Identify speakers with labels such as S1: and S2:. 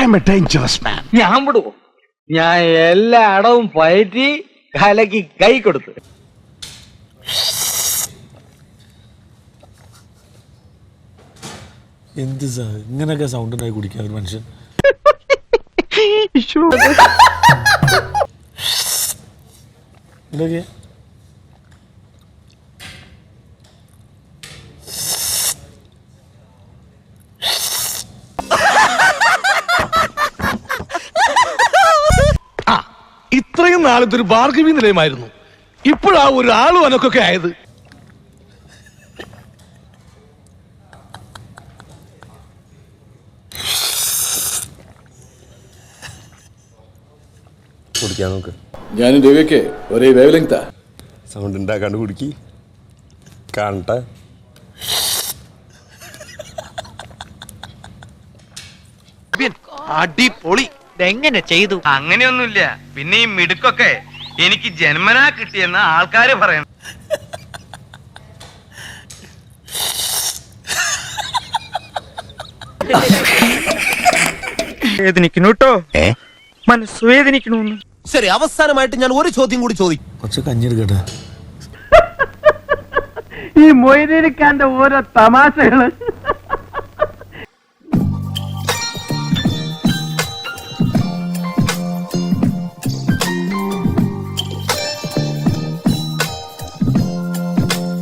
S1: I am a dangerous man.
S2: ഞാൻ വിടുവോ? ഞാൻ എല്ലാ അടവും പയറ്റി കലക്കി കൈ കൊടുത്തു.
S3: എന്ത് ഇങ്ങനൊക്കെ സൗണ്ട് ഉണ്ടായി കുടിക്കാൻ ഒരു മനുഷ്യൻ. ഇതൊക്കെ
S1: ഇത്രയും നാളത്തൊരു ഭാർഗവി നിലയമായിരുന്നു. ഇപ്പോഴാ ഒരു ആളും അനക്കൊക്കെ ആയത്.
S3: കുടിക്കാൻ നോക്ക്.
S4: ഞാനും രവിയൊക്കെ ഒരേ വേവ് ലെങ്താ.
S3: സൗണ്ട് ഉണ്ടാക്കാണ്ട് കുടിക്കി കാണട്ടെ.
S5: അടിപൊളി. ഇതെങ്ങനെ ചെയ്തു?
S6: അങ്ങനെയൊന്നുമില്ല. പിന്നെ ഈ മിടുക്കൊക്കെ എനിക്ക് ജന്മനാ കിട്ടിയെന്ന് ആൾക്കാര് പറയണം.
S5: വേദനിക്കണു കേട്ടോ, മനസ്സ് വേദനിക്കണു.
S7: ശരി, അവസാനമായിട്ട് ഞാൻ ഒരു ചോദ്യം കൂടി ചോദിക്കും.
S3: കുറച്ച് കഞ്ഞെടുക്കട്ടെ.
S2: ഈ മൊയ്തീനിക്കാന്റെ ഓരോ തമാശകള്